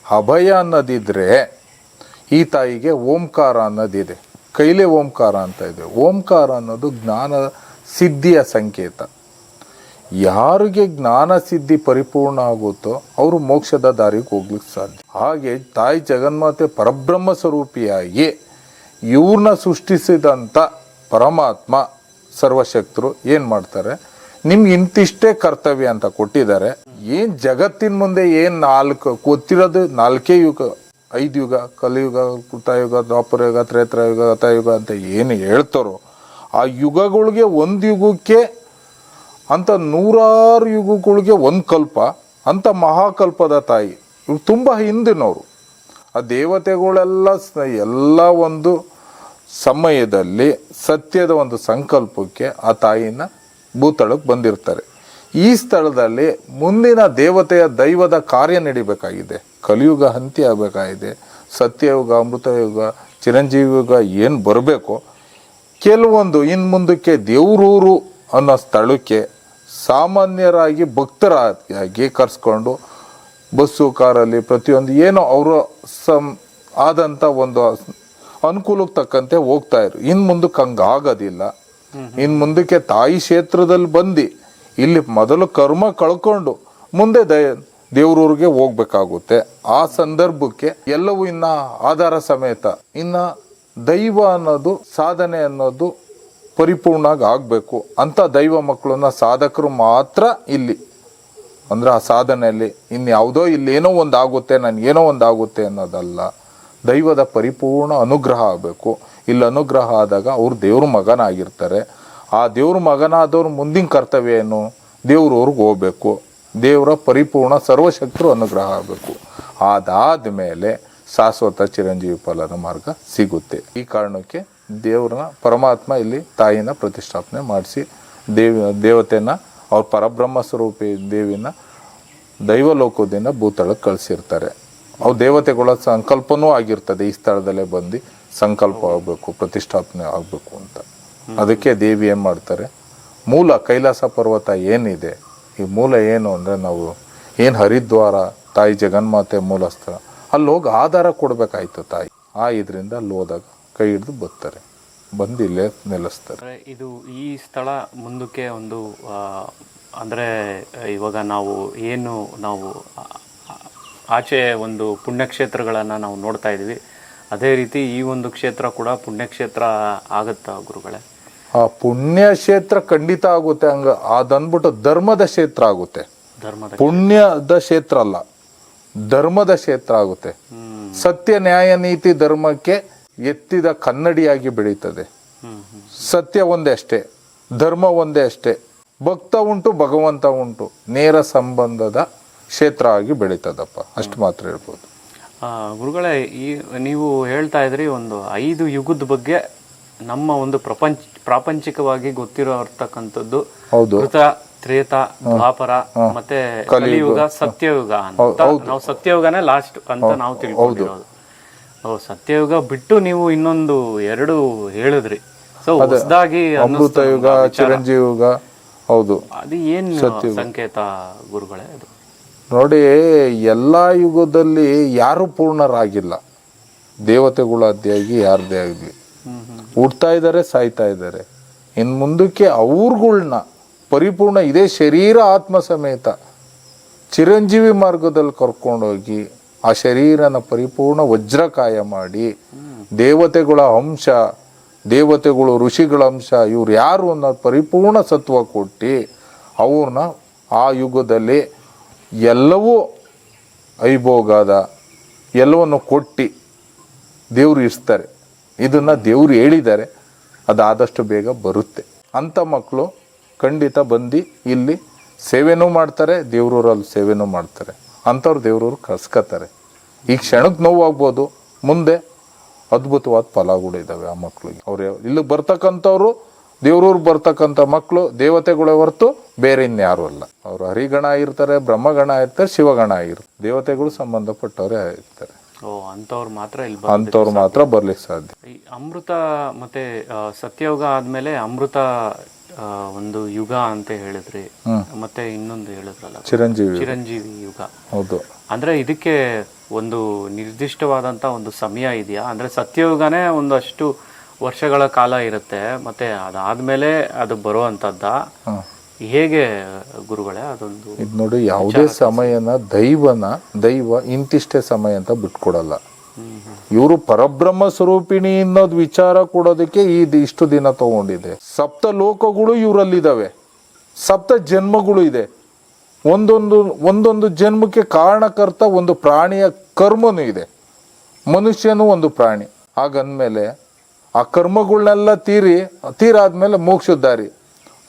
ಅಭಯ ಅನ್ನೋದಿದ್ರೆ ಈ ತಾಯಿಗೆ ಓಂಕಾರ ಅನ್ನೋದಿದೆ. ಕೈಲೇ ಓಂಕಾರ ಅಂತ ಇದೆ. ಓಂಕಾರ ಅನ್ನೋದು ಜ್ಞಾನ ಸಿದ್ಧಿಯ ಸಂಕೇತ. ಯಾರಿಗೆ ಜ್ಞಾನ ಸಿದ್ಧಿ ಪರಿಪೂರ್ಣ ಆಗುತ್ತೋ ಅವರು ಮೋಕ್ಷದ ದಾರಿಗೆ ಹೋಗ್ಲಿಕ್ಕೆ ಸಾಧ್ಯ. ಹಾಗೆ ತಾಯಿ ಜಗನ್ಮಾತೆ ಪರಬ್ರಹ್ಮ ಸ್ವರೂಪಿಯಾಗಿ ಇವ್ರನ್ನ ಸೃಷ್ಟಿಸಿದಂಥ ಪರಮಾತ್ಮ ಸರ್ವಶಕ್ತರು ಏನು ಮಾಡ್ತಾರೆ, ನಿಮ್ಗೆ ಇಂತಿಷ್ಟೇ ಕರ್ತವ್ಯ ಅಂತ ಕೊಟ್ಟಿದ್ದಾರೆ. ಏನು ಜಗತ್ತಿನ ಮುಂದೆ ಏನು ಗೊತ್ತಿರೋದು 4 ಯುಗ, 5 ಯುಗ, ಕಲಿಯುಗ, ಕೃತಯುಗ, ದ್ವಾಪರಯುಗ, ತ್ರೇತಾಯುಗ, ಗತಯುಗ ಅಂತ ಏನು ಹೇಳ್ತಾರೋ ಆ ಯುಗಗಳಿಗೆ ಒಂದು ಯುಗಕ್ಕೆ ಅಂತ 100 ಯುಗಗಳಿಗೆ ಒಂದು ಕಲ್ಪ ಅಂತ ಮಹಾಕಲ್ಪದ ತಾಯಿ. ಇವ್ರು ತುಂಬ ಹಿಂದಿನವರು. ಆ ದೇವತೆಗಳೆಲ್ಲ ಎಲ್ಲ ಒಂದು ಸಮಯದಲ್ಲಿ ಸತ್ಯದ ಒಂದು ಸಂಕಲ್ಪಕ್ಕೆ ಆ ತಾಯಿನ ಭೂತಳಕ್ಕೆ ಬಂದಿರ್ತಾರೆ. ಈ ಸ್ಥಳದಲ್ಲಿ ಮುಂದಿನ ದೇವತೆಯ ದೈವದ ಕಾರ್ಯ ನಡಿಬೇಕಾಗಿದೆ. ಕಲಿಯುಗ ಅಂತ್ಯ ಆಗಬೇಕಾಗಿದೆ. ಸತ್ಯಯುಗ, ಅಮೃತಯುಗ, ಚಿರಂಜೀವಿ ಯುಗ ಏನು ಬರಬೇಕೋ ಕೆಲವೊಂದು ಇನ್ನು ಮುಂದಕ್ಕೆ ದೇವರೂರು ಅನ್ನೋ ಸ್ಥಳಕ್ಕೆ ಸಾಮಾನ್ಯರಾಗಿ ಭಕ್ತರಾಗಿ ಕರೆಸ್ಕೊಂಡು ಬಸ್ಸು ಕಾರಲ್ಲಿ ಪ್ರತಿಯೊಂದು ಏನೋ ಅವರು ಆದಂಥ ಒಂದು ಅನುಕೂಲಕ್ಕೆ ತಕ್ಕಂತೆ ಹೋಗ್ತಾ ಇರು. ಇನ್ನು ಮುಂದಕ್ಕೆ ಹಂಗೆ ಆಗೋದಿಲ್ಲ. ಇನ್ನು ಮುಂದಕ್ಕೆ ತಾಯಿ ಕ್ಷೇತ್ರದಲ್ಲಿ ಬಂದು ಇಲ್ಲಿ ಮೊದಲು ಕರ್ಮ ಕಳ್ಕೊಂಡು ಮುಂದೆ ದೇವ್ರೂರಿಗೆ ಹೋಗ್ಬೇಕಾಗುತ್ತೆ. ಆ ಸಂದರ್ಭಕ್ಕೆ ಎಲ್ಲವೂ ಇನ್ನ ಆಧಾರ ಸಮೇತ ಇನ್ನ ದೈವ ಅನ್ನೋದು ಸಾಧನೆ ಅನ್ನೋದು ಪರಿಪೂರ್ಣ ಆಗಬೇಕು ಅಂತ ದೈವ ಮಕ್ಕಳನ್ನ ಸಾಧಕರು ಮಾತ್ರ ಇಲ್ಲಿ ಅಂದ್ರೆ ಆ ಸಾಧನೆಯಲ್ಲಿ ಇನ್ಯಾವುದೋ ಇಲ್ಲೇನೋ ಒಂದು ಆಗುತ್ತೆ, ನನಗೇನೋ ಒಂದು ಆಗುತ್ತೆ ಅನ್ನೋದಲ್ಲ. ದೈವದ ಪರಿಪೂರ್ಣ ಅನುಗ್ರಹ ಆಗಬೇಕು. ಇಲ್ಲಿ ಅನುಗ್ರಹ ಆದಾಗ ಅವ್ರು ದೇವ್ರ ಮಗನಾಗಿರ್ತಾರೆ. ಆ ದೇವ್ರ ಮಗನಾದವ್ರು ಮುಂದಿನ ಕರ್ತವ್ಯ ಏನು, ದೇವ್ರವ್ರಿಗೆ ಹೋಗ್ಬೇಕು. ದೇವರ ಪರಿಪೂರ್ಣ ಸರ್ವಶಕ್ತರು ಅನುಗ್ರಹ ಆಗಬೇಕು. ಅದಾದ ಮೇಲೆ ಶಾಶ್ವತ ಚಿರಂಜೀವಿ ಫಲದ ಮಾರ್ಗ ಸಿಗುತ್ತೆ. ಈ ಕಾರಣಕ್ಕೆ ದೇವ್ರನ್ನ ಪರಮಾತ್ಮ ಇಲ್ಲಿ ತಾಯಿನ ಪ್ರತಿಷ್ಠಾಪನೆ ಮಾಡಿಸಿ ದೇವತೆನ ಅವ್ರ ಪರಬ್ರಹ್ಮ ಸ್ವರೂಪಿ ದೇವಿನ ದೈವಲೋಕದಿಂದ ಭೂತಳಕ್ಕೆ ಕಳಿಸಿರ್ತಾರೆ. ಅವು ದೇವತೆಗಳ ಸಂಕಲ್ಪನೂ ಆಗಿರ್ತದೆ. ಈ ಸ್ಥಳದಲ್ಲೇ ಬಂದು ಸಂಕಲ್ಪ ಆಗಬೇಕು, ಪ್ರತಿಷ್ಠಾಪನೆ ಆಗಬೇಕು ಅಂತ. ಅದಕ್ಕೆ ದೇವಿ ಏನು ಮಾಡ್ತಾರೆ, ಮೂಲ ಕೈಲಾಸ ಪರ್ವತ ಏನಿದೆ, ಈ ಮೂಲ ಏನು ಅಂದರೆ ನಾವು ಏನು ಹರಿದ್ವಾರ ತಾಯಿ ಜಗನ್ಮಾತೆ ಮೂಲ ಸ್ಥಳ, ಅಲ್ಲಿ ಹೋಗಿ ಆಧಾರ ಕೊಡಬೇಕಾಯ್ತು ತಾಯಿ. ಇದರಿಂದ ಅಲ್ಲಿ ಹೋದಾಗ ಕೈ ಹಿಡಿದು ಬರ್ತಾರೆ, ಬಂದು ಇಲ್ಲೇ ನೆಲೆಸ್ತಾರೆ. ಇದು ಈ ಸ್ಥಳ ಮುಂದಕ್ಕೆ ಒಂದು ಅಂದರೆ ಇವಾಗ ನಾವು ಆಚೆ ಒಂದು ಪುಣ್ಯಕ್ಷೇತ್ರಗಳನ್ನು ನಾವು ನೋಡ್ತಾ ಇದ್ದೀವಿ. ಅದೇ ರೀತಿ ಈ ಒಂದು ಕ್ಷೇತ್ರ ಕೂಡ ಪುಣ್ಯಕ್ಷೇತ್ರ ಆಗುತ್ತಾ ಗುರುಗಳೇ? ಆ ಪುಣ್ಯಕ್ಷೇತ್ರ ಖಂಡಿತ ಆಗುತ್ತೆ. ಅದಂದ್ಬಿಟ್ಟು ಧರ್ಮದ ಕ್ಷೇತ್ರ ಆಗುತ್ತೆ. ಪುಣ್ಯದ ಕ್ಷೇತ್ರ ಅಲ್ಲ, ಧರ್ಮದ ಕ್ಷೇತ್ರ ಆಗುತ್ತೆ. ಸತ್ಯ ನ್ಯಾಯ ನೀತಿ ಧರ್ಮಕ್ಕೆ ಎತ್ತಿದ ಕನ್ನಡಿಯಾಗಿ ಬೆಳೀತದೆ. ಸತ್ಯ ಒಂದೇ ಅಷ್ಟೇ, ಧರ್ಮ ಒಂದೇ ಅಷ್ಟೇ. ಭಕ್ತ ಉಂಟು, ಭಗವಂತ ಉಂಟು, ನೇರ ಸಂಬಂಧದ ಕ್ಷೇತ್ರ ಆಗಿ ಬೆಳೀತದಪ್ಪ, ಅಷ್ಟು ಮಾತ್ರ ಹೇಳ್ಬೋದು. ಗುರುಗಳೇ, ನೀವು ಹೇಳ್ತಾ ಇದ್ರಿ ಒಂದು 5 ಯುಗದ ಬಗ್ಗೆ ನಮ್ಮ ಒಂದು ಪ್ರಾಪಂಚಿಕವಾಗಿ ಗೊತ್ತಿರತಕ್ಕಂಥದ್ದು. ಹೌದು. ಕೃತ, ತ್ರೇತ, ದ್ವಾಪರ ಮತ್ತೆ ಕಲಿಯುಗ, ಸತ್ಯಯುಗ ಅಂತ. ನಾವು ಸತ್ಯಯುಗನೇ ಲಾಸ್ಟ್ ಅಂತ ನಾವು ತಿಳ್ಕೊಂಡಿರೋದು. ಸತ್ಯಯುಗ ಬಿಟ್ಟು ನೀವು ಇನ್ನೊಂದು 2 ಹೇಳಿದ್ರಿ. ಸೊ ಹೊಸದಾಗಿ ಅಮೃತಯುಗ, ಚಿರಂಜೀವಿಯುಗ. ಹೌದು, ಅದು ಏನು ಸಂಕೇತ ಗುರುಗಳೇ? ಅದು ನೋಡಿ, ಎಲ್ಲ ಯುಗದಲ್ಲಿ ಯಾರು ಪೂರ್ಣರಾಗಿಲ್ಲ. ದೇವತೆಗಳದ್ದೇ ಆಗಿ ಯಾರದೇ ಆಗಲಿ ಹುಡ್ತಾ ಇದ್ದಾರೆ, ಸಾಯ್ತಾ ಇದ್ದಾರೆ. ಇನ್ನು ಮುಂದಕ್ಕೆ ಅವ್ರಗಳ್ನ ಪರಿಪೂರ್ಣ ಇದೇ ಶರೀರ ಆತ್ಮ ಸಮೇತ ಚಿರಂಜೀವಿ ಮಾರ್ಗದಲ್ಲಿ ಕರ್ಕೊಂಡೋಗಿ ಆ ಶರೀರನ ಪರಿಪೂರ್ಣ ವಜ್ರಕಾಯ ಮಾಡಿ ದೇವತೆಗಳ ಅಂಶ, ದೇವತೆಗಳು ಋಷಿಗಳ ಅಂಶ, ಇವ್ರು ಯಾರು ಅನ್ನೋ ಪರಿಪೂರ್ಣ ಸತ್ವ ಕೊಟ್ಟು ಅವ್ರನ್ನ ಆ ಯುಗದಲ್ಲಿ ಎಲ್ಲವೂ ಐಭೋಗದ ಎಲ್ಲವನ್ನು ಕೊಟ್ಟು ದೇವರು ಇರ್ತಾರೆ. ಇದನ್ನು ದೇವರು ಹೇಳಿದ್ದಾರೆ, ಅದಾದಷ್ಟು ಬೇಗ ಬರುತ್ತೆ. ಅಂಥ ಮಕ್ಕಳು ಖಂಡಿತ ಬಂದು ಇಲ್ಲಿ ಸೇವೆನೂ ಮಾಡ್ತಾರೆ, ದೇವ್ರೂರಲ್ಲಿ ಸೇವೆನೂ ಮಾಡ್ತಾರೆ. ಅಂಥವ್ರು ದೇವ್ರವ್ರು ಕರ್ಸ್ಕೊತಾರೆ. ಈ ಕ್ಷಣಕ್ಕೆ ನೋವಾಗ್ಬೋದು, ಮುಂದೆ ಅದ್ಭುತವಾದ ಫಲಗಳು ಇದ್ದಾವೆ ಆ ಮಕ್ಳಿಗೆ. ಅವ್ರು ಇಲ್ಲಿ ಬರ್ತಕ್ಕಂಥವ್ರು ದೇವ್ರೂರು ಬರ್ತಕ್ಕಂಥ ಮಕ್ಕಳು ದೇವತೆಗಳೇ ಹೊರತು ಬೇರೆ ಇನ್ಯಾರು ಅಲ್ಲ. ಅವರು ಹರಿಗಣ ಇರ್ತಾರೆ, ಬ್ರಹ್ಮಗಣ ಇರ್ತಾರೆ, ಶಿವಗಣ ಇರ್ತಾರೆ, ದೇವತೆಗಳು ಸಂಬಂಧಪಟ್ಟವರೇ ಇರ್ತಾರೆ. ಅಂಥವ್ರು ಮಾತ್ರ ಇಲ್ಲಿ ಅಂಥವ್ರು ಮಾತ್ರ ಬರ್ಲಿಕ್ಕೆ ಸಾಧ್ಯ. ಈ ಅಮೃತ ಮತ್ತೆ ಸತ್ಯಯುಗ ಆದ್ಮೇಲೆ ಅಮೃತ ಒಂದು ಯುಗ ಅಂತ ಹೇಳಿದ್ರಿ, ಮತ್ತೆ ಇನ್ನೊಂದು ಹೇಳಿದ್ರಲ್ಲ ಚಿರಂಜೀವಿ ಯುಗ. ಹೌದು. ಅಂದ್ರೆ ಇದಕ್ಕೆ ಒಂದು ನಿರ್ದಿಷ್ಟವಾದಂತ ಒಂದು ಸಮಯ ಇದೆಯಾ? ಅಂದ್ರೆ ಸತ್ಯಯುಗನೇ ಒಂದಷ್ಟು ವರ್ಷಗಳ ಕಾಲ ಇರುತ್ತೆ, ಮತ್ತೆ ಅದಾದ್ಮೇಲೆ ಅದು ಬರುವಂತದ್ದ ಹೇಗೆ ಗುರುಗಳೇ? ಅದೊಂದು ಇದು ನೋಡಿ, ಯಾವುದೇ ಸಮಯನ ದೈವ ಇಂತಿಷ್ಟೇ ಸಮಯ ಅಂತ ಬಿಟ್ಕೊಡಲ್ಲ. ಇವರು ಪರಬ್ರಹ್ಮ ಸ್ವರೂಪಿಣಿ ಅನ್ನೋದು ವಿಚಾರ ಕೊಡೋದಕ್ಕೆ ಇಷ್ಟು ದಿನ ತಗೊಂಡಿದೆ. ಸಪ್ತ ಲೋಕಗಳು ಇವರಲ್ಲಿದ್ದಾವೆ, ಸಪ್ತ ಜನ್ಮಗಳು ಇದೆ. ಒಂದೊಂದು ಜನ್ಮಕ್ಕೆ ಕಾರಣಕರ್ತ ಒಂದು ಪ್ರಾಣಿಯ ಕರ್ಮನೂ ಇದೆ. ಮನುಷ್ಯನೂ ಒಂದು ಪ್ರಾಣಿ. ಹಾಗಂದ್ಮೇಲೆ ಆ ಕರ್ಮಗಳನ್ನೆಲ್ಲ ತೀರಾದ್ಮೇಲೆ ಮೋಕ್ಷದ ದಾರಿ,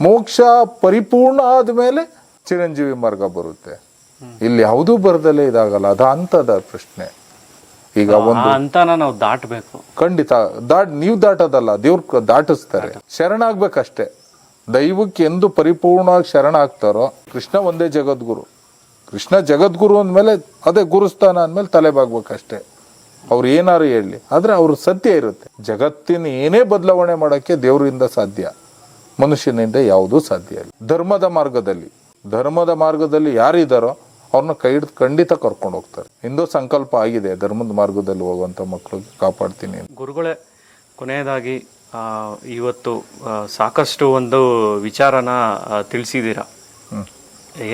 ಮೋಕ್ಷ ಪರಿಪೂರ್ಣ ಆದ್ಮೇಲೆ ಚಿರಂಜೀವಿ ಮಾರ್ಗ ಬರುತ್ತೆ. ಇಲ್ಲಿ ಯಾವುದೂ ಬರದಲ್ಲೇ ಇದಾಗಲ್ಲ. ಅದು ಅಂತದ ಪ್ರಶ್ನೆ. ಈಗ ಒಂದು ಅಂತನ ನಾವು ದಾಟಬೇಕು. ಖಂಡಿತ ನೀವು ದಾಟೋದಲ್ಲ, ದೇವ್ರ ದಾಟಿಸ್ತಾರೆ. ಶರಣಾಗ್ಬೇಕಷ್ಟೇ. ದೈವಕ್ಕೆ ಎಂದು ಪರಿಪೂರ್ಣವಾಗಿ ಶರಣಾಗ್ತಾರೋ, ಕೃಷ್ಣ ಒಂದೇ ಜಗದ್ಗುರು. ಕೃಷ್ಣ ಜಗದ್ಗುರು ಅಂದಮೇಲೆ ಅದೇ ಗುರುಸ್ಥಾನ ಅಂದಮೇಲೆ ತಲೆಬಾಗ್ಬೇಕಷ್ಟೇ. ಅವ್ರು ಏನಾರು ಹೇಳಲಿ, ಆದ್ರೆ ಅವ್ರ ಸತ್ಯ ಇರುತ್ತೆ. ಜಗತ್ತಿನ ಏನೇ ಬದಲಾವಣೆ ಮಾಡೋಕ್ಕೆ ದೇವರಿಂದ ಸಾಧ್ಯ, ಮನುಷ್ಯನಿಂದ ಯಾವುದೂ ಸಾಧ್ಯ ಇಲ್ಲ. ಧರ್ಮದ ಮಾರ್ಗದಲ್ಲಿ ಯಾರಿದ್ದಾರೋ ಅವ್ರನ್ನ ಕೈ ಹಿಡಿದು ಖಂಡಿತ ಕರ್ಕೊಂಡು ಹೋಗ್ತಾರೆ. ಇಂದು ಸಂಕಲ್ಪ ಆಗಿದೆ, ಧರ್ಮದ ಮಾರ್ಗದಲ್ಲಿ ಹೋಗುವಂತ ಮಕ್ಕಳಿಗೆ ಕಾಪಾಡ್ತೀನಿ. ಗುರುಗಳೇ, ಕೊನೆಯದಾಗಿ ಇವತ್ತು ಸಾಕಷ್ಟು ಒಂದು ವಿಚಾರನ ತಿಳಿಸಿದ್ದೀರಾ.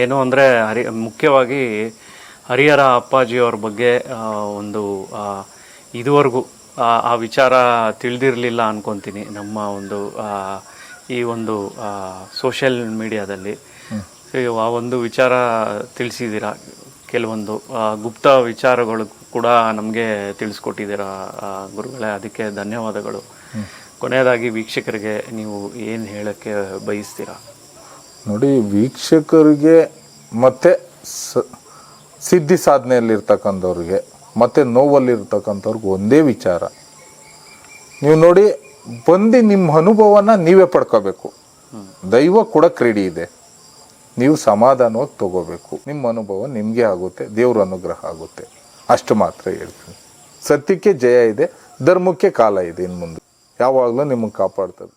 ಏನು ಅಂದರೆ ಮುಖ್ಯವಾಗಿ ಹರಿಹರ ಅಪ್ಪಾಜಿಯವ್ರ ಬಗ್ಗೆ ಒಂದು ಇದುವರೆಗೂ ಆ ವಿಚಾರ ತಿಳಿದಿರಲಿಲ್ಲ ಅನ್ಕೊತೀನಿ ನಮ್ಮ ಒಂದು ಈ ಒಂದು ಸೋಷಿಯಲ್ ಮೀಡಿಯಾದಲ್ಲಿ. ಆ ಒಂದು ವಿಚಾರ ತಿಳಿಸಿದ್ದೀರಾ. ಕೆಲವೊಂದು ಗುಪ್ತ ವಿಚಾರಗಳು ಕೂಡ ನಮಗೆ ತಿಳಿಸ್ಕೊಟ್ಟಿದ್ದೀರಾ ಗುರುಗಳೇ, ಅದಕ್ಕೆ ಧನ್ಯವಾದಗಳು. ಕೊನೆಯದಾಗಿ ವೀಕ್ಷಕರಿಗೆ ನೀವು ಏನು ಹೇಳಕ್ಕೆ ಬಯಸ್ತೀರಾ? ನೋಡಿ, ವೀಕ್ಷಕರಿಗೆ ಮತ್ತೆ ಸಿದ್ಧಿ ಸಾಧನೆಯಲ್ಲಿರ್ತಕ್ಕಂಥವ್ರಿಗೆ ಮತ್ತೆ ನೋವಲ್ಲಿರ್ತಕ್ಕಂಥವ್ರಿಗೆ ಒಂದೇ ವಿಚಾರ, ನೀವು ನೋಡಿ ಬಂದು ನಿಮ್ಮ ಅನುಭವನ ನೀವೇ ಪಡ್ಕೋಬೇಕು. ದೈವ ಕೊಡಕ್ಕೆ ರೆಡಿ ಇದೆ, ನೀವು ಸಮಾಧಾನವಾಗಿ ತಗೋಬೇಕು. ನಿಮ್ಮ ಅನುಭವ ನಿಮಗೆ ಆಗುತ್ತೆ, ದೇವ್ರ ಅನುಗ್ರಹ ಆಗುತ್ತೆ. ಅಷ್ಟು ಮಾತ್ರ ಹೇಳ್ತೀನಿ. ಸತ್ಯಕ್ಕೆ ಜಯ ಇದೆ, ಧರ್ಮಕ್ಕೆ ಕಾಲ ಇದೆ. ಇನ್ನು ಮುಂದೆ ಯಾವಾಗಲೂ ನಿಮಗೆ ಕಾಪಾಡ್ತದೆ.